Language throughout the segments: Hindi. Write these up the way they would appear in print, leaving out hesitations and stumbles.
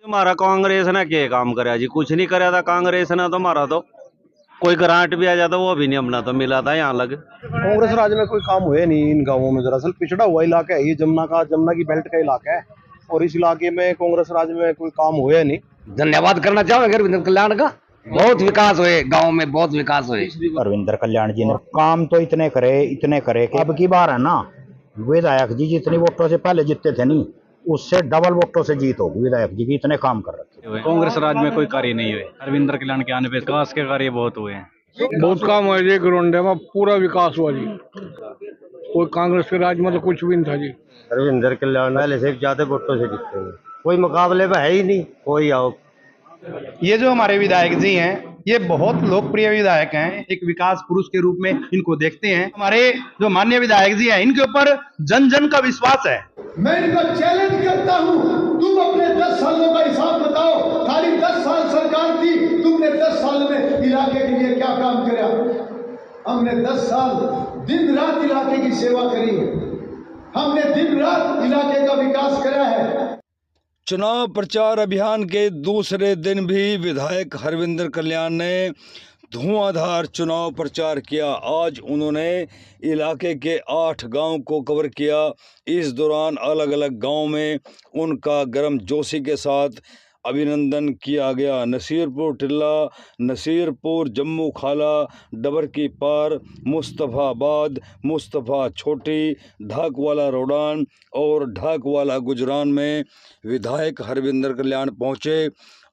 हमारा कांग्रेस ने क्या काम करा जी? कुछ नहीं करा था कांग्रेस ने। तो हमारा तो कोई ग्रांट भी आ जाता वो भी नहीं हमने तो मिला था यहाँ लग। कांग्रेस राज में कोई काम हुए नहीं इन गांवों में। दरअसल पिछड़ा हुआ इलाका है ये, जमुना की बेल्ट का इलाका है और इस इलाके में कांग्रेस राज में कोई काम हुए नहीं। धन्यवाद करना चाहूंगा अरविंद कल्याण का। बहुत विकास हुए गांव में, बहुत विकास हुए। अरविंद कल्याण जी ने काम तो इतने करे कि अब की बार है ना, विधायक जी जितनी वोटों से पहले जीतते थे नहीं, उससे डबल वोटों से जीत होगी विधायक जी की। इतने काम कर रखे। कांग्रेस राज में कोई कार्य नहीं हुए। अरविंद कल्याण के आने पे विकास के कार्य बहुत हुए हैं। बहुत काम हुआ जी। ग्राउंड में पूरा विकास हुआ जी। कोई कांग्रेस के राज में तो कुछ भी नहीं था जी। अरविंद कल्याण पहले से ज्यादा वोटों से जीतते हैं, कोई मुकाबले में है ही नहीं कोई। आओ, ये जो हमारे विधायक जी हैं ये बहुत लोकप्रिय विधायक हैं। एक विकास पुरुष के रूप में इनको देखते हैं। हमारे जो माननीय विधायक जी हैं इनके ऊपर जन जन का विश्वास है। मैं इनको चैलेंज करता हूं, तुम अपने 10 सालों का हिसाब बताओ। खाली 10 साल सरकार थी, तुमने 10 साल में इलाके के लिए क्या काम किया? हमने 10 साल दिन रात इलाके की सेवा करी। हमने दिन रात इलाके का विकास करा है। चुनाव प्रचार अभियान के दूसरे दिन भी विधायक हरविंदर कल्याण ने धुआंधार चुनाव प्रचार किया। आज उन्होंने इलाके के 8 गांव को कवर किया। इस दौरान अलग अलग गांव में उनका गर्मजोशी के साथ अभिनंदन किया गया। नसीरपुर टिल्ला, नसीरपुर जम्मू खाला, डबर की पार, मुस्तफ़ाबाद, मुस्तफ़ा छोटी, ढाकवाला रोडान और ढाकवाला गुजरान में विधायक हरविंदर कल्याण पहुँचे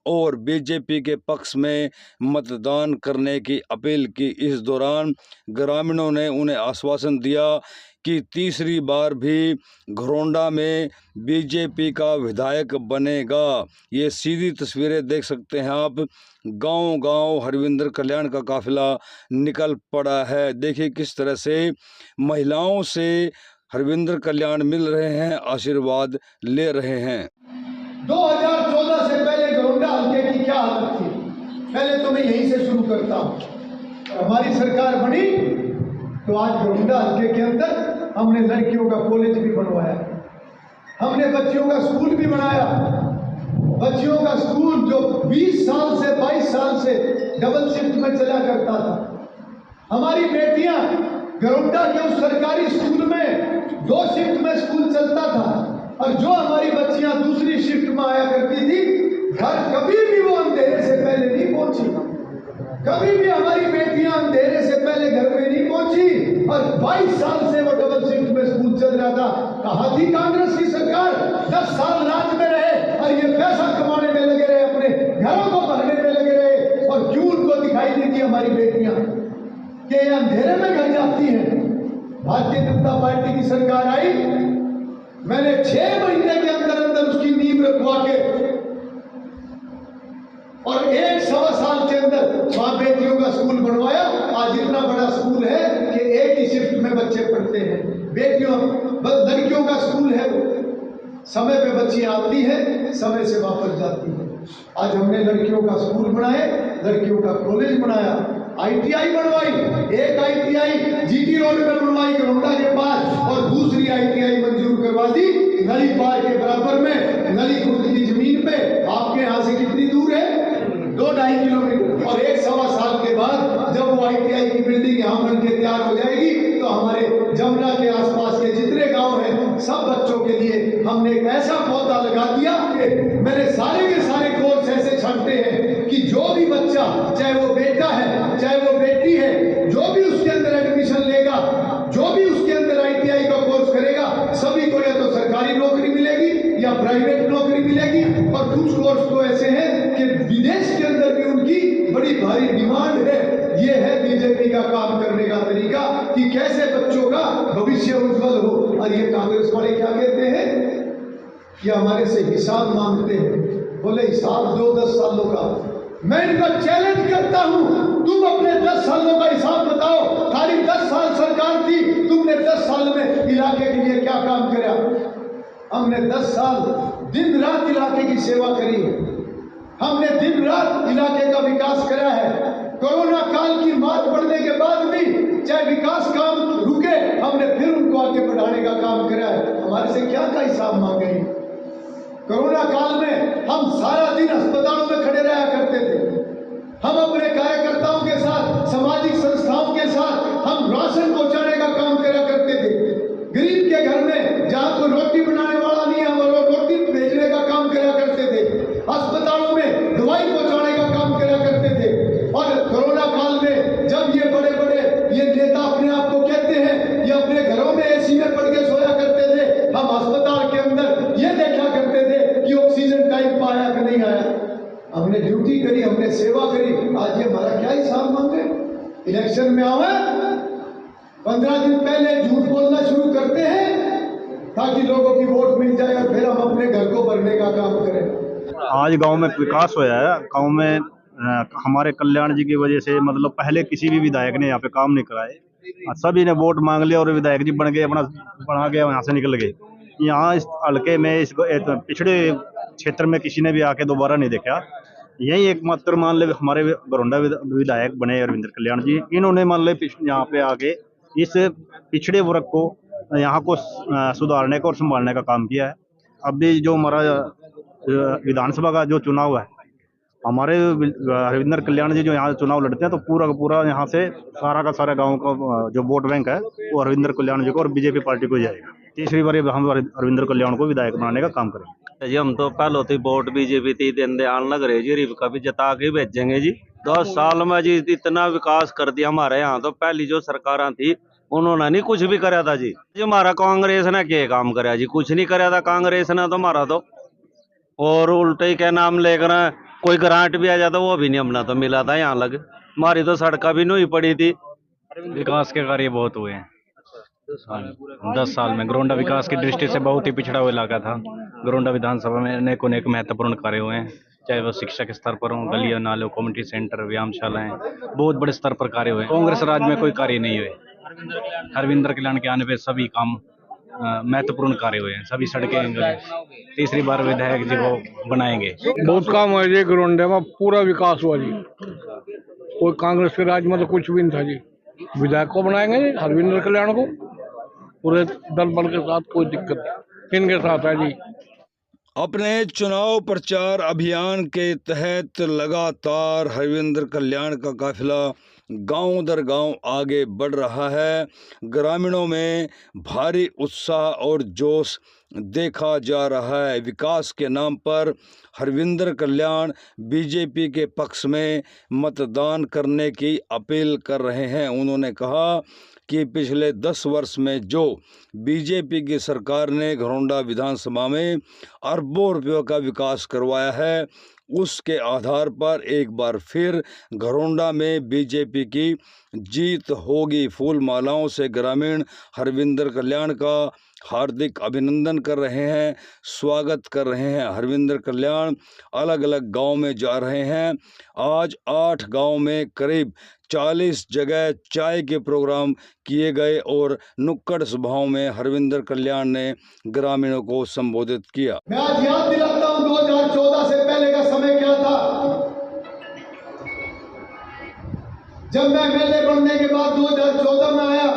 और बीजेपी के पक्ष में मतदान करने की अपील की। इस दौरान ग्रामीणों ने उन्हें आश्वासन दिया कि तीसरी बार भी घरौंडा में बीजेपी का विधायक बनेगा। ये सीधी तस्वीरें देख सकते हैं आप। गांव-गांव हरविंदर कल्याण का काफिला निकल पड़ा है। देखिए किस तरह से महिलाओं से हरविंदर कल्याण मिल रहे हैं, आशीर्वाद ले रहे हैं। 2014 से पहले घरौंडा हल्के की क्या हालत थी? पहले तो मैं यहीं से शुरू करता हूँ। हमारी सरकार बनी तो आज घरौंडा हल्के के अंदर हमने लड़कियों का कॉलेज भी बनवाया, हमने बच्चियों का स्कूल भी बनाया। बच्चियों का स्कूल जो 20 साल से 22 साल से डबल शिफ्ट में चला करता था, हमारी बेटियां घरौंडा के उस सरकारी स्कूल में 2 शिफ्ट में स्कूल चलता था और जो हमारी बच्चियां दूसरी शिफ्ट में आया करती थी, घर कभी भी वो अंधेरे से पहले नहीं पहुंची। कभी भी हमारी बेटियां अंधेरे से पहले घर में नहीं पहुंची और 22 साल से वो डबल शिफ्ट में स्कूल चल रहा था। कहा थी कांग्रेस की सरकार 10 साल राज में रहे और ये पैसा कमाने में लगे रहे, अपने घरों को भरने में लगे रहे, और क्यों उनको दिखाई देती हमारी बेटियां कि ये अंधेरे में घर जाती हैं। भारतीय जनता पार्टी की सरकार आई, मैंने 6 महीने के अंदर अंदर उसकी नींव रखवा के और 1-1.25 साल के अंदर वहां बेटियों का स्कूल बनवाया। आज इतना बड़ा स्कूल है कि एक ही शिफ्ट में बच्चे पढ़ते हैं। बेटियों लड़कियों का स्कूल है, समय पे बच्चियां आती हैं, समय से वापस जाती हैं। आज हमने लड़कियों का स्कूल बनाए, लड़कियों का कॉलेज बनाया, ITI बनवाई। एक ITI GT रोड में बनवाई घरौंडा के पास और दूसरी ITI मंजूर करवा दी नली पार के बराबर में, नली खुर्द की जमीन पे। आपके यहाँ से कितनी दूर है? 2-2.5 किलोमीटर। और 1-1.25 साल के बाद जब वो ITI की बिल्डिंग यहाँ बन के तैयार हो जाएगी तो हमारे जमुना के आसपास के जितने गांव हैं सब बच्चों के लिए हमने एक ऐसा पौधा लगा दिया कि मैंने सारे के सारे कोर्स ऐसे छांटे हैं कि जो भी बच्चा, चाहे वो बेटा है चाहे वो बेटी है, जो भी उसके अंदर एडमिशन लेगा, जो भी उसके अंदर ITI का कोर्स करेगा, सभी को या तो सरकारी नौकरी मिलेगी या प्राइवेट नौकरी मिलेगी। और कुछ कोर्स तो ऐसे हैं कि विदेश के अंदर भी उनकी बड़ी भारी डिमांड है। ये है बीजेपी का काम करने का तरीका कि कैसे बच्चों का भविष्य उज्जवल हो। और ये कांग्रेस वाले क्या कहते हैं? ये हमारे से हिसाब मांगते हैं। बोले हिसाब दो 10 सालों का। मैं इनका चैलेंज करता हूं, तुम अपने 10 सालों का हिसाब बताओ। खाली 10 साल सरकार थी, तुमने 10 साल में इलाके के लिए क्या काम किया? हमने 10 साल दिन रात इलाके की सेवा करी। हमने दिन रात इलाके का विकास करा है। कोरोना काल की मार पड़ने के बाद भी चाहे विकास काम रुके, हमने फिर उनको आगे बढ़ाने का काम करा है। हमारे से क्या का हिसाब मांगे? कोरोना काल में हम सारा दिन अस्पतालों में खड़े रहा करते थे। हम अपने कार्यकर्ताओं के साथ, सामाजिक संस्थाओं के साथ हम राशन पहुंचाने का काम करा करते थे। गरीब के घर में जहां कोई रोटी बनाने वाला नहीं है, हम रोटी भेजने का काम करा करते थे। अस्पतालों में दवाई पहुंचाने का काम करा करते थे। और कोरोना काल में जब ये बड़े बड़े ये नेता अपने आप को कहते हैं, ये अपने घरों में एसी में पड़ के सोया करते थे, हम अस्पताल के अंदर ये देखा करते थे कि ऑक्सीजन टाइम पर आया कि नहीं आया। हमने ड्यूटी करी, हमने सेवा करी। आज ये हमारा क्या हिसाब मांगे? इलेक्शन में आवे 15 दिन पहले झूठ बोलना शुरू करते हैं ताकि लोगों की वोट मिल जाए और फिर हम अपने घर को भरने का काम करें। आज गांव में विकास होया है। गांव में हमारे कल्याण जी की वजह से, मतलब पहले किसी भी विधायक ने यहाँ पे काम नहीं कराए। सभी ने वोट मांग लिया और विधायक जी बन गए, अपना बना के यहाँ से निकल गए। यहाँ इस हल्के में, इस पिछड़े क्षेत्र में किसी ने भी आके दोबारा नहीं देखा। यही एकमात्र मान ले हमारे घरोंडा विधायक बने अरविंदर कल्याण जी। इन्होंने मान ले यहाँ पे आके इस पिछड़े वर्ग को यहाँ को सुधारने का और संभालने का काम किया है। अभी जो हमारा विधानसभा का जो चुनाव है, हमारे अरविंदर कल्याण जी जो यहाँ चुनाव लड़ते हैं, तो पूरा का पूरा यहाँ से सारा का सारा गांव का जो वोट बैंक है वो अरविंदर कल्याण जी को और बीजेपी पार्टी को जाएगा। तीसरी बार हम अरविंदर कल्याण को विधायक बनाने का काम करेंगे जी। हम तो पहले तो वोट बीजेपी ती दिन दयाल लग रहे जी, रिब का भी जता के भेजेंगे जी। 10 साल में जी इतना विकास कर दिया हमारे यहाँ। तो पहली जो सरकारें थी उन्होंने नहीं कुछ भी कराया था जी। हमारा कांग्रेस ने क्या काम कराया जी? कुछ नहीं कराया था कांग्रेस ने तो हमारा तो। और उल्टे ही क्या नाम लेकर कोई ग्रांट भी आ जाता वो भी नहीं हमने तो मिला था यहाँ लग। हमारी तो सड़क भी नहीं पड़ी थी। विकास के कार्य बहुत हुए हैं 10 साल में। घरोंडा विकास की दृष्टि से बहुत ही पिछड़ा हुआ इलाका था। घरोंडा विधानसभा में अनेकों महत्वपूर्ण कार्य हुए हैं, चाहे वो शिक्षा के स्तर पर हो, गलियों नालों, कम्युनिटी सेंटर, व्यायामशालाएं, बहुत बड़े स्तर पर कार्य हुए। कांग्रेस राज में कोई कार्य नहीं हुए। हरविंदर कल्याण के आने पे सभी काम महत्वपूर्ण कार्य हुए हैं, सभी सड़कें। तीसरी बार विधायक जी को बनाएंगे। बहुत काम हुआ जी। घरोंडे में पूरा विकास हुआ जी। कोई कांग्रेस के राज में तो कुछ भी नहीं था जी। विधायक को बनाएंगे जी, हरविंदर कल्याण को, पूरे दल बल के साथ। कोई दिक्कत नहीं, इनके साथ है जी। अपने चुनाव प्रचार अभियान के तहत लगातार हरविंदर कल्याण का काफिला गांव दर गांव आगे बढ़ रहा है। ग्रामीणों में भारी उत्साह और जोश देखा जा रहा है। विकास के नाम पर हरविंदर कल्याण बीजेपी के पक्ष में मतदान करने की अपील कर रहे हैं। उन्होंने कहा कि पिछले 10 वर्ष में जो बीजेपी की सरकार ने घरोंडा विधानसभा में अरबों रुपयों का विकास करवाया है, उसके आधार पर एक बार फिर घरोंडा में बीजेपी की जीत होगी। फूल मालाओं से ग्रामीण हरविंदर कल्याण का हार्दिक अभिनंदन कर रहे हैं, स्वागत कर रहे हैं। हरविंदर कल्याण अलग अलग गांव में जा रहे हैं। आज 8 गांव में करीब 40 जगह चाय के प्रोग्राम किए गए और नुक्कड़ सभाओं में हरविंदर कल्याण ने ग्रामीणों को संबोधित किया। मैं आज याद दिलाता हूं 2014 से पहले का समय क्या था। जब मैं एमएलए बनने के बाद 2014 में आया,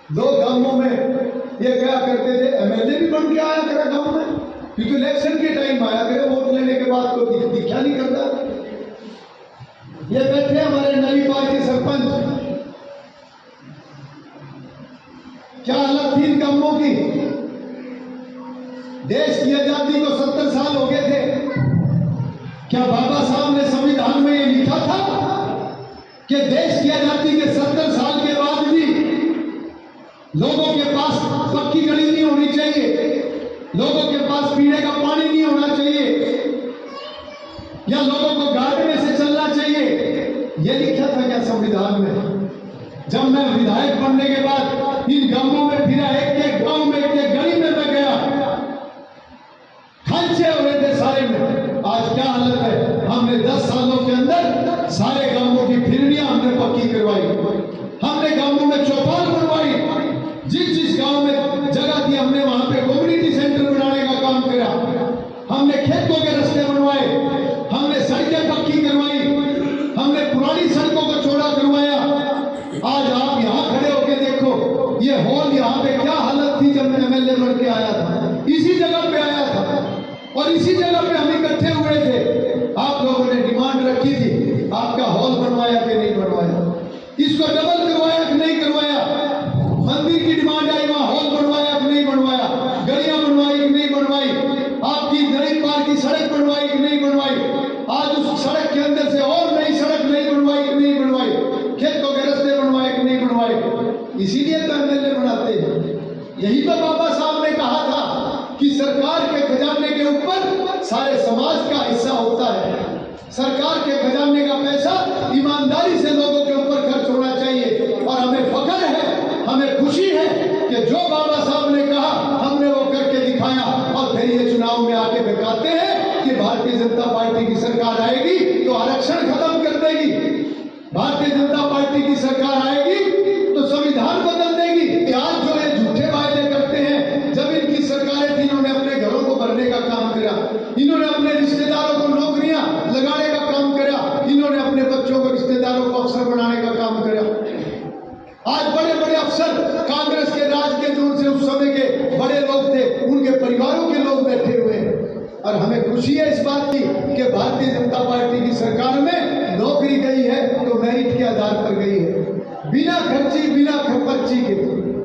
2 गांवों में ये क्या करते थे, एमएलए भी बन के आया करे गांव में, क्योंकि इलेक्शन के टाइम आया करे, वोट लेने के बाद कोई दिखा नहीं करता। ये बैठे हमारे नई पार्टी के सरपंच, क्या हालत थी इन गांवों की। देश की आजादी को 70 साल हो गए थे। क्या बाबा साहब ने संविधान में ये लिखा था कि देश की आजादी के 70 साल के बाद भी लोगों के पास पक्की गली नहीं होनी चाहिए, लोगों के पास पीने का पानी नहीं होना चाहिए, या लोगों को गाड़ी में से चलना चाहिए? ये लिखा था क्या संविधान में? जब मैं विधायक बनने के बाद इन गांवों में फिरा, एक गांव में, एक गली में मैं गया, खर्चे हो रहे थे सारे में। आज क्या हालत है? हमने 10 सालों के अंदर सारे गांवों की फिरनियां हमने पक्की करवाई, हमने गांवों में चौपाल बनवाई, जिस गांव में जगह थी हमने वहां पे कम्युनिटी सेंटर बनाने का काम किया, हमने खेतों के रास्ते बनवाए, हमने सड़कें पक्की करवाई, हमने पुरानी सड़कों को चौड़ा करवाया। आज आप यहाँ खड़े होकर देखो, ये हॉल यहाँ पे क्या हालत थी जब मैं एमएलए बन के आया था, इसी जगह पे आया था। और इसी जगह पे हम इकट्ठे हुए थे। आप लोगों ने डिमांड रखी थी, आपका हॉल बनवाया कि नहीं बनवाया, इसको डबल करवाया कि नहीं करवाया, मंदिर की डिमांड आई वहां हॉल बनवाया कि नहीं बनवाया, गलियां बनवाई कि नहीं बनवाई, आपकी नई पार की सड़क बनवाई कि नहीं बनवाई, आज उस सड़क के अंदर से और नई सड़क नहीं बनवाई कि नहीं बनवाई, खेतों के रास्ते बनवाए कि नहीं बनवाए। इसीलिए तो एमएलए बनाते हैं। यही तो बाबा साहब ने कहा था कि सरकार के खजाने के ऊपर सारे समाज का हिस्सा होता है। सरकार के खजाने का पैसा ईमानदारी से लोगों के ऊपर खर्च होना चाहिए। और हमें फख्र है, हमें खुशी है कि जो बाबा साहब ने कहा हमने वो करके दिखाया। और फिर ये चुनाव में आके दिखाते हैं कि भारतीय जनता पार्टी की सरकार आएगी तो आरक्षण खत्म कर देगी, भारतीय जनता पार्टी की सरकार आएगी तो संविधान बदल देगी। आज जो ये झूठे वायदे करते हैं, जब इनकी सरकारें थी इन्होंने अपने घरों को भरने का काम किया, इन्होंने अपने रिश्तेदारों को नौकरियां लगाने का काम किया, इन्होंने अपने बच्चों को रिश्तेदारों को अफसर बनाने का काम किया। आज बड़े बड़े अफसर कांग्रेस के राज के जो से उस समय के बड़े लोग थे, उनके परिवारों के लोग बैठे हुए हैं। और हमें खुशी है इस बात की कि भारतीय जनता पार्टी की सरकार में नौकरी गई है तो मेरिट के आधार पर गई है, बिना खर्ची बिना खर्ची के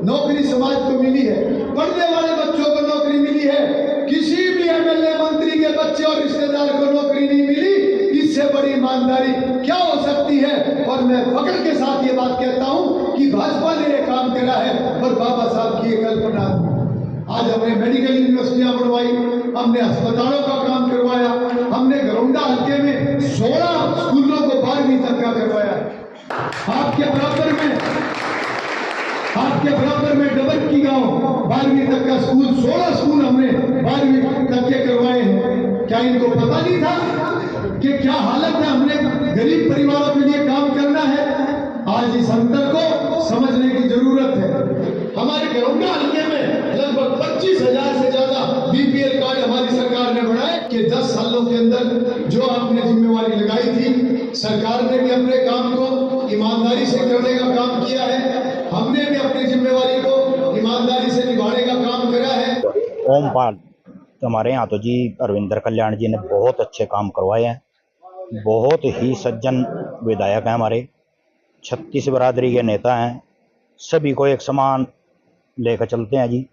नौकरी समाज को मिली है। पढ़ने वाले बच्चों को नौकरी मिली है, किसी भी एमएलए मंत्री के बच्चे और रिश्तेदार को नौकरी नहीं मिली। इससे बड़ी ईमानदारी क्या हो सकती है। और मैं फख्र के साथ ये बात कहता हूं कि भाजपा ने ये काम करा है और बाबा साहब की ये कल्पना। आज हमने मेडिकल यूनिवर्सिटियां बनवाई, हमने अस्पतालों का काम करवाया, हमने घरौंडा हल्के में 16 स्कूलों को 12वीं तक का करवाया। आपके बराबर में डबरकी गांव 12वीं तक का स्कूल, 16 स्कूल हमने 12वीं तक के करवाए हैं। क्या इनको पता नहीं था कि क्या हालत है, हमने गरीब परिवारों के लिए काम करना है। आज इस अंतर को समझने की जरूरत है। हमारे घरौंडा हल्के में लगभग 25,000 से ज्यादा बीपीएल कार्ड हमारी सरकार ने बनाए कि 10 सालों के अंदर जो आपने जिम्मेवारी लगाई थी, सरकार ने भी अपने काम को ईमानदारी से करने का काम किया है, हमने भी अपनी जिम्मेवारी को ईमानदारी से निभाने का काम करा है। ओमपाल हमारे यहाँ तो जी अरविंदर कल्याण जी ने बहुत अच्छे काम करवाए हैं, बहुत ही सज्जन विधायक हैं हमारे, 36 बिरादरी के नेता हैं, सभी को एक समान लेकर चलते हैं जी।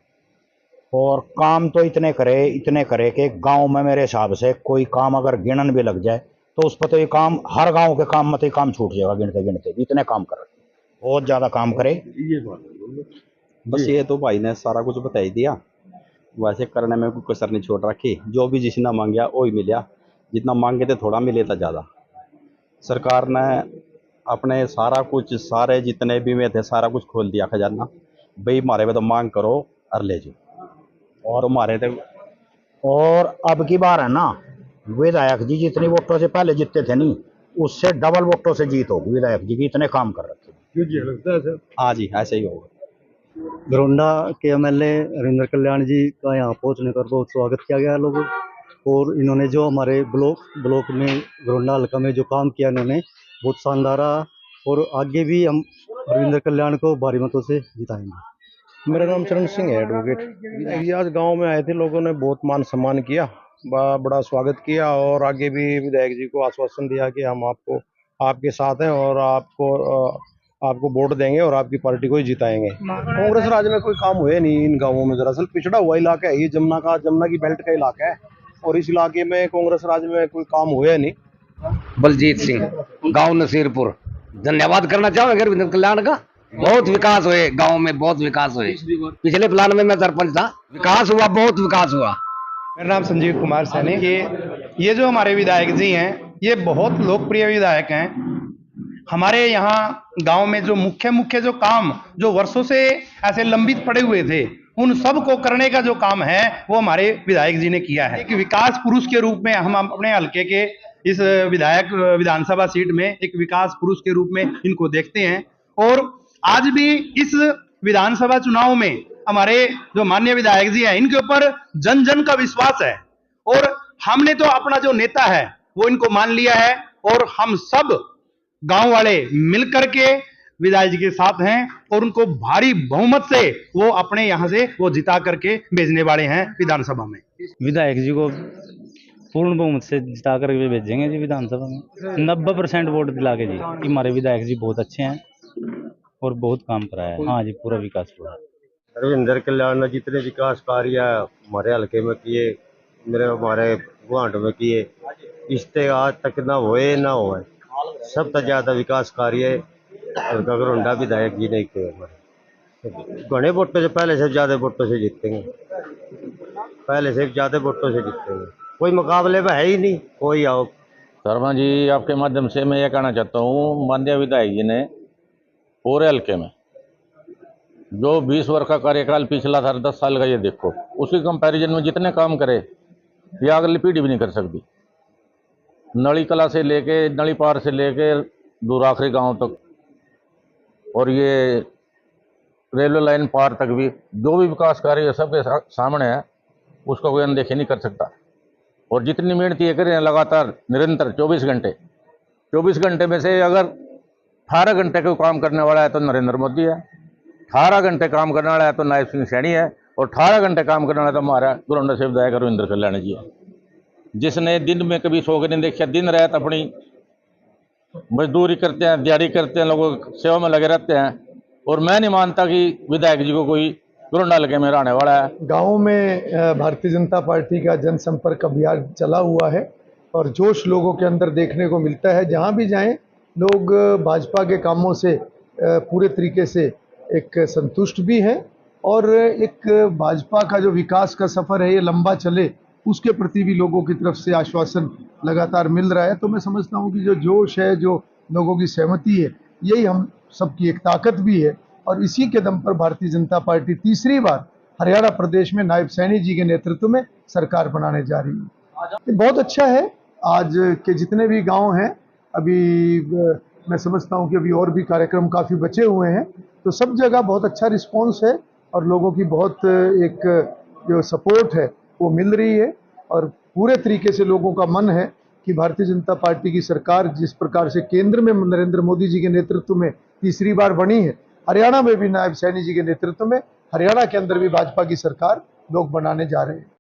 और काम तो इतने करे कि गांव में मेरे हिसाब से कोई काम अगर गिनन भी लग जाए तो उस पर तो ये काम हर गांव के काम में तो काम छूट जाएगा गिनते गिनते, इतने काम कर बहुत ज़्यादा काम करे। ये बस ये तो भाई ने सारा कुछ बता ही दिया, वैसे करने में कोई कसर नहीं छोड़ रखी। जो भी जिसने मांगया वही मिला, जितना मांगे थे थोड़ा मिले था ज़्यादा। सरकार ने अपने सारा कुछ, सारे जितने भी में थे सारा कुछ खोल दिया खजाना, भाई हमारे में तो मांग करो और ले जाओ। और हमारे थे और अब की बार है ना, विधायक जी जितनी वोटों से पहले जीतते थे नहीं, उससे डबल वोटों से जीत होगी विधायक जी की, इतने काम कर रखे। हाँ जी ऐसे ही होगा। घरौंडा के एमएलए हरिंदर कल्याण जी का यहाँ पहुँचने पर बहुत स्वागत किया गया लोगों, और इन्होंने जो हमारे ब्लॉक में घरौंडा हल्का में जो काम किया इन्होंने बहुत शानदार रहा। और आगे भी हम हरिंदर कल्याण को भारी मतों से जिताएंगे। मेरा नाम चरण सिंह है, एडवोकेट। आज गांव में आए थे, लोगों ने बहुत मान सम्मान किया, बड़ा स्वागत किया। और आगे भी विधायक जी को आश्वासन दिया कि हम आपके साथ हैं और आपको वोट देंगे और आपकी पार्टी को ही जिताएंगे। कांग्रेस राज में कोई काम हुए नहीं इन गांवों में, दरअसल पिछड़ा हुआ इलाका है ये, जमुना की बेल्ट का इलाका है और इस इलाके में कांग्रेस राज में कोई काम हुए नहीं। बलजीत सिंह, गांव नसीरपुर। धन्यवाद करना चाहूंगा अरविंदर कल्याण का, बहुत विकास हुए गांव में, बहुत विकास हुए। पिछले प्लान में मैं सरपंच था, विकास हुआ, बहुत विकास हुआ। मेरा नाम संजीव कुमार सैनी। ये जो हमारे विधायक जी हैं ये बहुत लोकप्रिय विधायक हैं। हमारे यहाँ गांव में जो मुख्य जो काम जो वर्षों से ऐसे लंबित पड़े हुए थे, उन सब को करने का जो काम है वो हमारे विधायक जी ने किया है। एक विकास पुरुष के रूप में हम अपने हल्के के इस विधानसभा सीट में एक विकास पुरुष के रूप में इनको देखते हैं। और आज भी इस विधानसभा चुनाव में हमारे जो माननीय विधायक जी हैं, इनके ऊपर जन जन का विश्वास है और हमने तो अपना जो नेता है वो इनको मान लिया है। और हम सब गांव वाले मिलकर के विधायक जी के साथ हैं और उनको भारी बहुमत से वो अपने यहाँ से वो जिता करके भेजने वाले हैं विधानसभा में। विधायक जी को पूर्ण बहुमत से जिता कर के भेजेंगे जी विधानसभा में, 90% वोट दिला के जी। कि हमारे विधायक जी बहुत अच्छे हैं और बहुत काम कराया है। हाँ जी, पूरा विकास हुआ। रविंदर कल्याण ने जितने विकास कार्य हमारे हल्के में किए, हमारे गुवाहाटी में किए, इससे आज तक ना हुए ना हुए। सबसे ज्यादा विकास कार्य हल्का घरोंडा विधायक जी ने किए। हमारे घने वोटों से, पहले से ज्यादा वोटों से जीतेंगे, पहले से ज्यादा वोटों से जीतेंगे। कोई मुकाबले में है ही नहीं कोई। आओ शर्मा जी, आपके माध्यम से मैं ये कहना चाहता हूँ, माननीय विधायक जी ने पूरे हल्के में जो 20 वर्ष का कार्यकाल पिछला था, 10 साल का ये देखो, उसके कंपैरिजन में जितने काम करे ये अगली पीढ़ी भी नहीं कर सकती। नली कला से लेके, नली पार से लेके दूर आखिरी गांव तक, और ये रेलवे लाइन पार तक भी जो भी विकास कार्य सबके सामने है, उसका कोई अनदेखी नहीं कर सकता। और जितनी मेहनत ये करें लगातार निरंतर 24 घंटे में से अगर 18 घंटे को काम करने वाला है तो नरेंद्र मोदी है, 18 घंटे काम करने वाला है तो नायब सिंह सैनी है, और 18 घंटे काम करने वाला तो हमारा घरोंडा से विधायक रविंद्र कल्याण जी है, जिसने दिन में कभी सो के नहीं देखा, दिन रात अपनी मजदूरी करते हैं, दिहाड़ी करते हैं, लोगों की सेवा में लगे रहते हैं। और मैं नहीं मानता कि विधायक जी को कोई घरोंडा हल्के में रहने वाला है। गाँव में भारतीय जनता पार्टी का जनसंपर्क अभियान चला हुआ है और जोश लोगों के अंदर देखने को मिलता है। जहाँ भी जाएं लोग भाजपा के कामों से पूरे तरीके से एक संतुष्ट भी हैं और एक भाजपा का जो विकास का सफ़र है ये लंबा चले, उसके प्रति भी लोगों की तरफ से आश्वासन लगातार मिल रहा है। तो मैं समझता हूँ कि जो जोश है, जो लोगों की सहमति है, यही हम सबकी एक ताकत भी है। और इसी के दम पर भारतीय जनता पार्टी तीसरी बार हरियाणा प्रदेश में नायब सैनी जी के नेतृत्व में सरकार बनाने जा रही है। ये बहुत अच्छा है। आज के जितने भी गांव हैं, अभी मैं समझता हूं कि अभी और भी कार्यक्रम काफ़ी बचे हुए हैं, तो सब जगह बहुत अच्छा रिस्पांस है और लोगों की बहुत एक जो सपोर्ट है वो मिल रही है। और पूरे तरीके से लोगों का मन है कि भारतीय जनता पार्टी की सरकार जिस प्रकार से केंद्र में नरेंद्र मोदी जी के नेतृत्व में तीसरी बार बनी है, हरियाणा में भी नायब सैनी जी के नेतृत्व में हरियाणा के अंदर भी भाजपा की सरकार लोग बनाने जा रहे हैं।